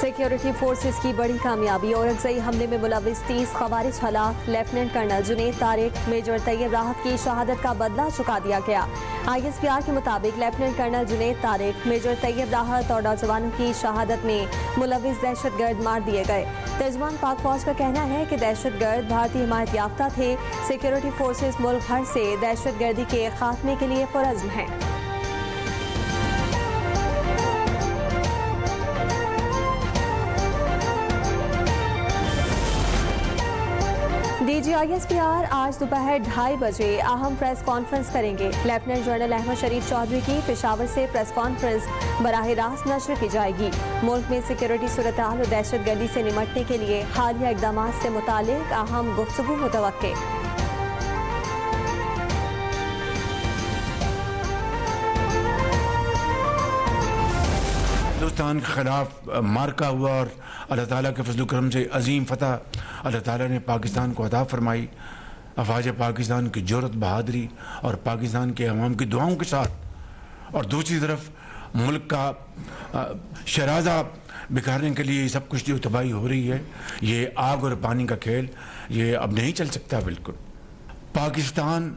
Security forces की बड़ी कामयाबी। औरंगज़ई हमले में मुलविस 30 खवारिज हलाक। Lieutenant colonel Junaid Tariq, major Tayyab Rahat की शहादत का बदला चुका दिया गया। ISPR के मुताबिक lieutenant colonel Junaid Tariq, major Tayyab Rahat और नौजवानों की शहादत में मुलविस दहशतगर्द मार दिए गए। तर्जुमान पाक फौज का कहना है कि दहशतगर्द भारतीय हिमायत याफ्ता थे। सिक्योरिटी फोर्सेस मुल्क भर से दहशतगर्दी के खात्मे के लिए पुरज़्म हैं। DG ISPR आज दोपहर 2:30 बजे अहम प्रेस कॉन्फ्रेंस करेंगे। लेफ्टिनेंट जनरल अहमद शरीफ चौधरी की पेशावर से प्रेस कॉन्फ्रेंस बराह रास्त नशर की जाएगी। मुल्क में सिक्योरिटी सूरत-ए-हाल और दहशतगर्दी से निमटने के लिए हालिया इक़दाम से मुतालिक अहम गुफ्तगू मुतवक्के। हिंदुस्तान के खिलाफ मार्का हुआ और अल्लाह ताला के फजल करम से अजीम फतह अल्लाह ताला ने पाकिस्तान को अता फरमाई। अफवाज पाकिस्तान की जुर्रत, बहादुरी और पाकिस्तान के अवाम की दुआओं के साथ, और दूसरी तरफ मुल्क का शराजा बिगाड़ने के लिए सब कुछ जो तबाही हो रही है, ये आग और पानी का खेल ये अब नहीं चल सकता। बिल्कुल पाकिस्तान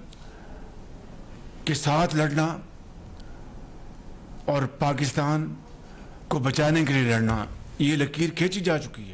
के साथ लड़ना और पाकिस्तान को बचाने के लिए लड़ना, ये लकीर खींची जा चुकी है।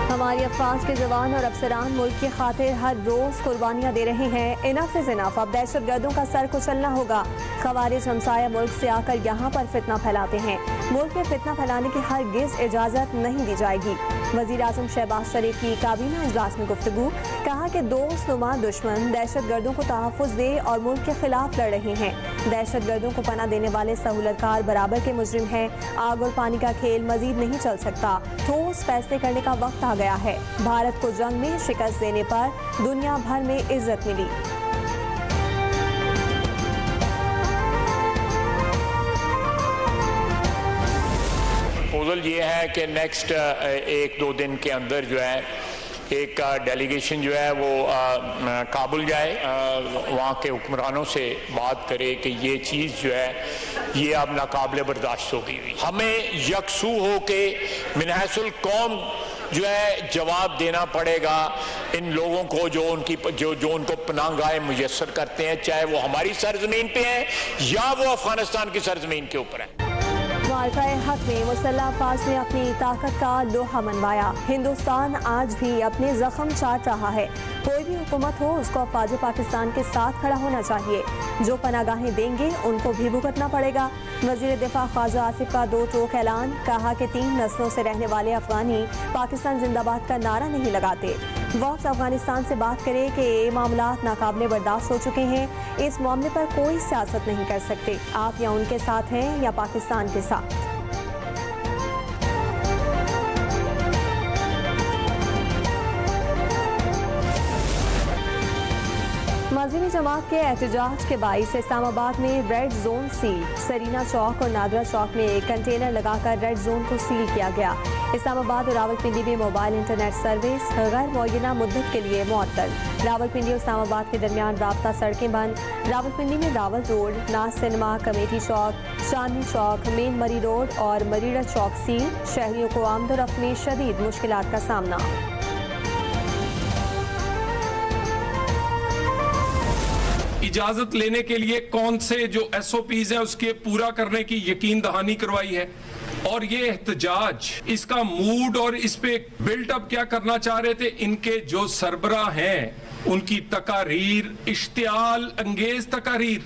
हमारी अफवाज के जवान और अफसरान मुल्क की खातिर हर रोज कुर्बानियां दे रहे हैं। इनफ इज इनफ, अब दहशतगर्दों का सर कुचलना होगा। खवारिज हमसाया मुल्क से आकर यहाँ पर फितना फैलाते हैं। मुल्क में फितना फैलाने की हरगिज इजाजत नहीं दी जाएगी। वजीर आजम शहबाज शरीफ की काबीना इजलास में गुफ्तगू, कहा कि दोस्त नुमा दुश्मन दहशतगर्दों को तहफ़्फ़ुज़ दे और मुल्क के खिलाफ लड़ रहे हैं। दहशतगर्दों को पनाह देने वाले सहूलतकार बराबर के मुजरिम हैं। आग और पानी का खेल मजीद नहीं चल सकता। ठोस फैसले करने का वक्त आ गया है। भारत को जंग में शिकस्त देने पर दुनिया भर में इज्जत मिली। प्रपोजल ये है कि नेक्स्ट 1-2 दिन के अंदर जो है एक डेलीगेशन जो है वो काबुल जाए, वहाँ के हुक्मरानों से बात करे कि ये चीज़ जो है ये अब नाकाबिले बर्दाश्त हो गई। हमें यकसू हो के मिनहसुल कौम जो है जवाब देना पड़ेगा इन लोगों को जो उनको पनाहगाहें मुयस्सर करते हैं, चाहे वो हमारी सरजमीन पे हैं या वो अफगानिस्तान की सरजमीन के ऊपर है। मार्काए हक में मुसल्लह अफवाज ने अपनी ताकत का लोहा मनवाया। हिंदुस्तान आज भी अपने जख्म चाट रहा है। कोई भी हुकूमत हो, उसको अफवाज पाकिस्तान के साथ खड़ा होना चाहिए। जो पनागाहें देंगे उनको भी भुगतना पड़ेगा। वजीर दिफा ख्वाजा आसिफ का 2 टोक ऐलान, कहा कि 3 नस्लों से रहने वाले अफगानी पाकिस्तान जिंदाबाद का नारा नहीं लगाते। वक्त अफगानिस्तान से बात करे कि ये मामला नाकाबिले बर्दाश्त हो चुके हैं। इस मामले पर कोई सियासत नहीं कर सकते। आप या उनके साथ हैं या पाकिस्तान के साथ। मज़हबी जमात के एहतजाज के बाइस इस्लामाबाद में रेड जोन सील। सरीना चौक और नादरा चौक में एक कंटेनर लगाकर रेड जोन को सील किया गया। इस्लामाबाद और रावलपिंडी में मोबाइल इंटरनेट सर्विस गैर मुअय्यना मुद्दत के लिए मुअत्तल। रावलपिंडी और इस्लामाबाद के दरमियान राब्ता सड़कें बंद। रावलपिंडी में रावल रोड, नाज सिनेमा, कमेटी चौक, चांदनी चौक, मेन मरी रोड और मरीड़ा चौक सील। शहरियों को आमदोरफ्त में शदीद मुश्किलात का सामना। इजाजत लेने के लिए कौन से जो SOPs है उसके पूरा करने की यकीन दहानी करवाई है। और ये एहतजाज, इसका मूड और इस पे बिल्डअप क्या करना चाह रहे थे इनके जो सरबराह हैं, उनकी तकारीर, इश्तियाल अंगेज तकारीर।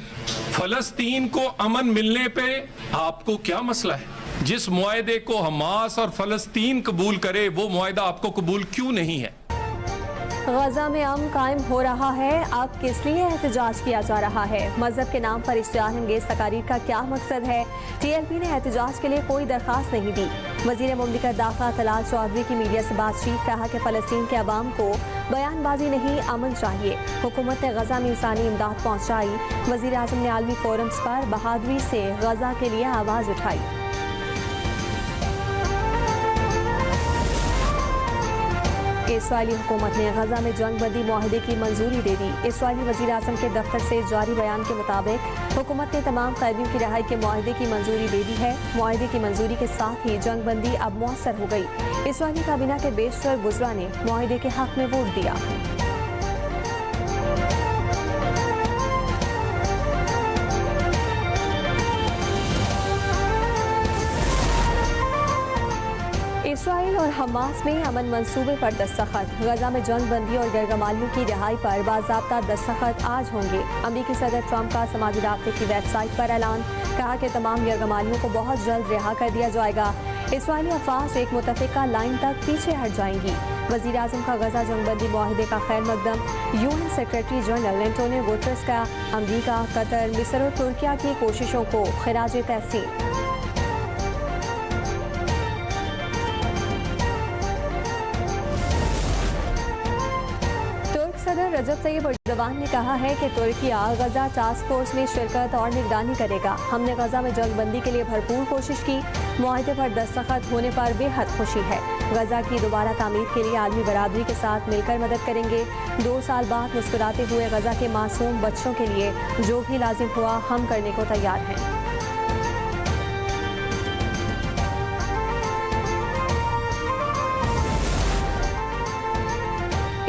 फलस्तीन को अमन मिलने पे आपको क्या मसला है? जिस मुआहदे को हमास और फलस्तीन कबूल करे वो मुआहदा आपको कबूल क्यों नहीं है? गजा में अमन कायम हो रहा है, अब किस लिए एहतजाज किया जा रहा है? मजहब के नाम पर इश्तिहार अंगेज तकारीर का क्या मकसद है? TLP ने एहतजाज के लिए कोई दरख्वास्त नहीं दी। वजीर मुमलिकत दाखिला तलाल चौधरी की मीडिया से बातचीत, कहा कि फलस्तीन के अवाम को बयानबाजी नहीं अमन चाहिए। हुकूमत ने गजा में इंसानी इमदाद पहुँचाई। वजीर आजम ने आलमी फोरम्स पर बहादुरी से गजा के लिए आवाज़ उठाई। इसराइली हुकूमत ने गजा में जंग बंदी मुआहदे की मंजूरी दे दी। इसराइली वज़ीर आज़म के दफ्तर से जारी बयान के मुताबिक हुकूमत ने तमाम कैदियों की रिहाई के मुआहदे की मंजूरी दे दी है। मुआहदे की मंजूरी के साथ ही जंग बंदी अब मुअस्सर हो गई। इसराइली काबीना के बेशतर वुज़रा ने मुआहदे के हक में वोट दिया। इसराइल और हमास में अमन मंसूबे पर दस्तखत। गजा में जंग बंदी और गैरकमालियों की रिहाई पर बाज़ाब्ता दस्तखत आज होंगे। अमरीकी सदर ट्रंप का समाजी राब्ते की वेबसाइट पर ऐलान, कहा कि तमाम गैरकमालियों को बहुत जल्द रिहा कर दिया जाएगा। इसराइली अफवाज एक मुतफ़िका लाइन तक पीछे हट जाएंगी। वज़ीर आज़म का गजा जंगबंदी मुआहदे का खैर मकदम UN secretary general Antonio Guterres का अमरीका, कतर, मिस्र और तुर्किया की कोशिशों को खिराज तहसीन। सदर रजब तैयब एर्दोगान ने कहा है कि तुर्किया गजा टास्क फोर्स में शिरकत और निगरानी करेगा। हमने गजा में जंगबंदी के लिए भरपूर कोशिश की। मुआहदे पर दस्तखत होने पर बेहद खुशी है। गजा की दोबारा तामीर के लिए आलमी बरादरी के साथ मिलकर मदद करेंगे। 2 साल बाद मुस्कुराते हुए गजा के मासूम बच्चों के लिए जो भी लाजिम हुआ हम करने को तैयार हैं।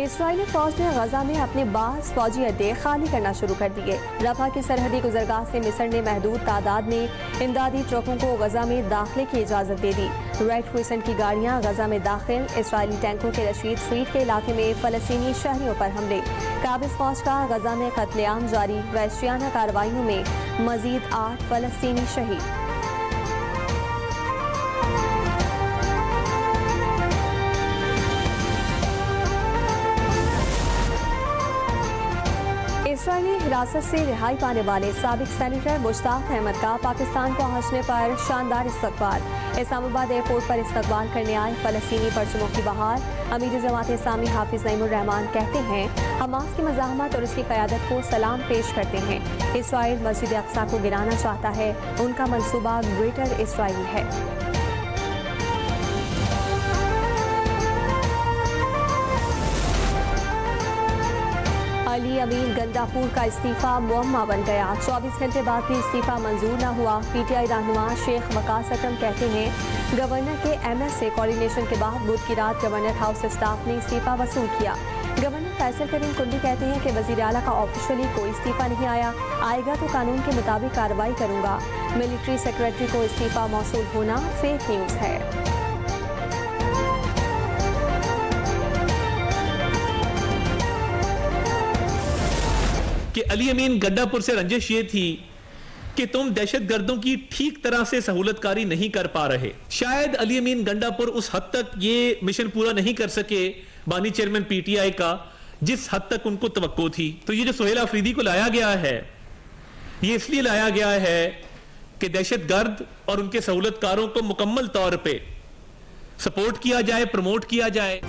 इसराइली फौज ने गजा में अपने 22 फौजी अड्डे खाली करना शुरू कर दिए। रफा की सरहदी गुजरगाह से मिस्र ने महदूद तादाद में इमदादी ट्रकों को गजा में दाखिले की इजाज़त दे दी। रेड क्रिसेंट की गाड़ियां गजा में दाखिल। इसराइली टैंकों के रशीद स्ट्रीट के इलाके में फ़लस्तीनी शहरियों पर हमले। काबिज़ फौज का गजा में कत्लेआम जारी। वहशियाना कार्रवाइयों में मजीद 8 फ़लस्तीनी शहीद। इसराइली हिरासत से रिहाई पाने वाले साबिक सेनेटर मुश्ताक अहमद का पाकिस्तान पहुंचने पर शानदार इस्तकबाल। इस्लामाबाद एयरपोर्ट पर इस्तकबाल करने आए फ़लस्तीनी परचमों की बहार। अमीर जमात इस्लामी हाफिज नईमुर रहमान कहते हैं हमास की मज़ाहमत और उसकी क़यादत को सलाम पेश करते हैं। इसराइल मस्जिद अक्सा को गिराना चाहता है। उनका मंसूबा ग्रेटर इसराइल है। अली अमीन गंडापुर का इस्तीफा मुअम्मा बन गया। 24 घंटे बाद भी इस्तीफा मंजूर न हुआ। पीटीआई रहनुमा शेख वकास अकरम कहते हैं गवर्नर के एमएस से कोऑर्डिनेशन के बाद बुध की रात गवर्नर हाउस स्टाफ ने इस्तीफा वसूल किया। गवर्नर फैसल करीम कुंडी कहते हैं कि वज़ीर आला का ऑफिशियली कोई इस्तीफा नहीं आएगा तो कानून के मुताबिक कार्रवाई करूंगा। मिलिट्री सेक्रेटरी को इस्तीफा मौसूल होना फेक न्यूज़ है। कि अली अमीन गंडापुर से रंजिश ये थी कि तुम दहशतगर्दों की ठीक तरह से सहूलतकारी नहीं कर पा रहे। शायद अली अमीन गंडापुर उस हद तक ये मिशन पूरा नहीं कर सके बानी चेयरमैन पीटीआई का जिस हद तक उनको तवक्को थी। तो ये जो सुहेल अफरीदी को लाया गया है ये इसलिए लाया गया है कि दहशतगर्द और उनके सहूलतकारों को मुकम्मल तौर पे सपोर्ट किया जाए, प्रमोट किया जाए।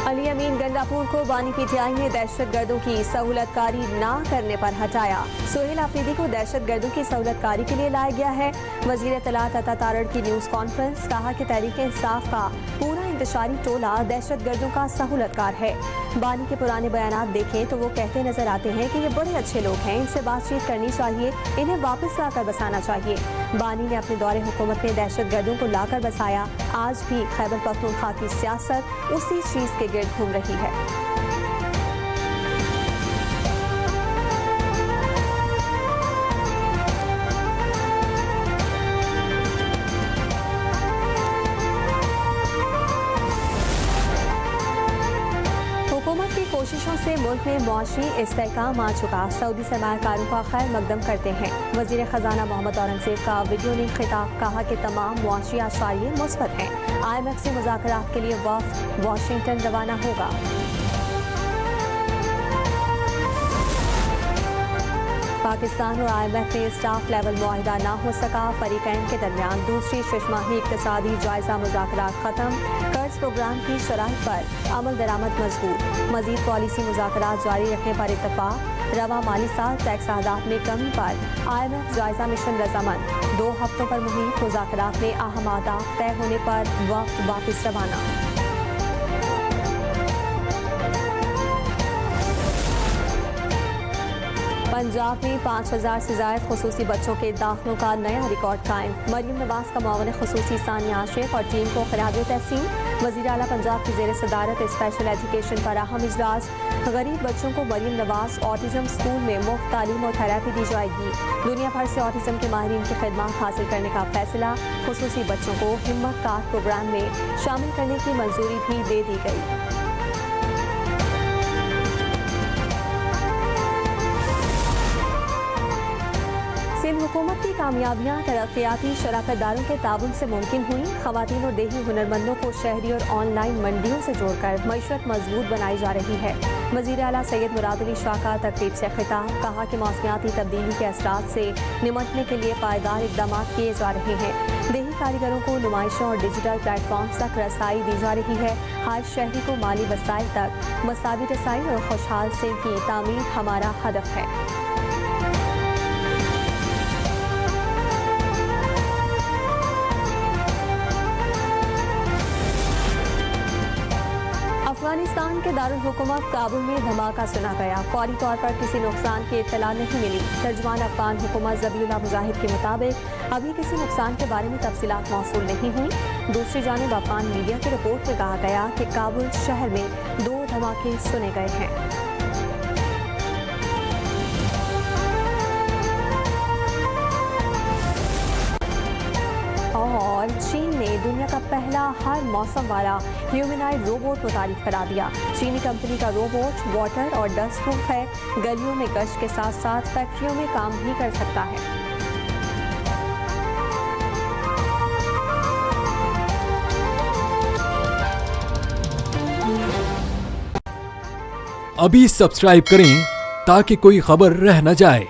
अली अमीन गंडापुर को बानी पीटीआई ने दहशतगर्दों की सहूलतकारी ना करने पर हटाया। सुहेल अफरीदी को दहशतगर्दों की सहूलतकारी के लिए लाया गया है। वजीर इत्तलात अता तारड़ की न्यूज़ कॉन्फ्रेंस, कहा कि तहरीक इंसाफ का पूरा इंतशारी टोला दहशतगर्दों का सहूलतकार है। बानी के पुराने बयानात देखें तो वो कहते नजर आते हैं कि ये बड़े अच्छे लोग हैं, इनसे बातचीत करनी चाहिए, इन्हें वापस लाकर बसाना चाहिए। बानी ने अपने दौरे हुकूमत में दहशतगर्दों को लाकर बसाया। आज भी खैबर पख्तूनख्वा की सियासत उसी चीज के गिर्द घूम रही है। कोशिशों से मुल्क में मुआशी इस्तेहकाम आ चुका। सऊदी सरमायाकारों का खैर मकदम करते हैं। वजीर खजाना मोहम्मद औरंगजेब का वीडियो लिंक खिताब, कहा कि तमाम मुआशी आशारिये मुस्बत हैं। IMF से मुज़ाकरात के लिए वफ़द वाशिंगटन रवाना होगा। पाकिस्तान और IMF में स्टाफ लेवल मुआहिदा ना हो सका। फरीकैन के दरमियान दूसरी शशमाही इक़्तिसादी जायजा मुज़ाकरात ख़त्म। कर्ज प्रोग्राम की शराइत पर अमल दरामद मजबूत। मजीद पॉलिसी मुज़ाकरात जारी रखने पर इत्तफाक। रवा माली साल टैक्स आदात में कमी पर IMF जायजा मिशन रजामंद। 2 हफ्तों पर मुहित मुज़ाकरात में अहम आदात तय होने पर वक्त वापस रवाना। पंजाब में 5000 से ज्यादा खुसूसी बच्चों के दाखिलों का नया रिकॉर्ड कायम। मरियम नवाज का मुआवन खुसूसी सानिया आशिक और टीम को खिराज तहसीन। वज़ीर आला पंजाब की ज़ेर सदारत स्पेशल एजुकेशन पर अहम इजलास। गरीब बच्चों को मरियम नवाज ऑटिज़म स्कूल में मुफ्त तालीम और थेरेपी दी जाएगी। दुनिया भर से ऑटिज़म के माहिरीन की खिदमत हासिल करने का फैसला। खुसूसी बच्चों को हिम्मत कार्ड प्रोग्राम में शामिल करने की मंजूरी भी दे दी गई। सिंध हुकूमत की कामयाबियाँ तरक्याती शराकतदारों के ताउन से मुमकिन हुई। खवातीन और देही हुनरमंदों को शहरी और ऑनलाइन मंडियों से जोड़कर मईशत मजबूत बनाई जा रही है। वज़ीर आला सैयद मुराद अली शाह का तकरीब से खिताब। कहा कि मौसमियाती तब्दीली के असरात से निमटने के लिए पायदार इक़दाम किए जा रहे हैं। देही कारीगरों को नुमाइशों और डिजिटल प्लेटफॉर्म्स तक रसाई दी जा रही है। हर शहरी को माली वसाइल तक मसावी रसाई और खुशहाल सिंध की तामीर हमारा हदफ है। अफगानिस्तान के दारुल हुकूमत काबुल में धमाका सुना गया। फौरी तौर पर किसी नुकसान की इत्तला नहीं मिली। तर्जुमान अफगान हुकूमत ज़बीउल्लाह मुजाहिद के मुताबिक अभी किसी नुकसान के बारे में तफसीलात मौसूल नहीं हुई। दूसरी जानिब अफगान मीडिया की रिपोर्ट में कहा गया कि काबुल शहर में 2 धमाके सुने गए हैं। और चीन ने दुनिया का पहला हर मौसम वाला ह्यूमनॉइड रोबोट मुतारिफ करा दिया। चीनी कंपनी का रोबोट वाटर और डस्ट प्रूफ है। गलियों में गश्त के साथ साथ फैक्ट्रियों में काम भी कर सकता है। अभी सब्सक्राइब करें ताकि कोई खबर रह न जाए।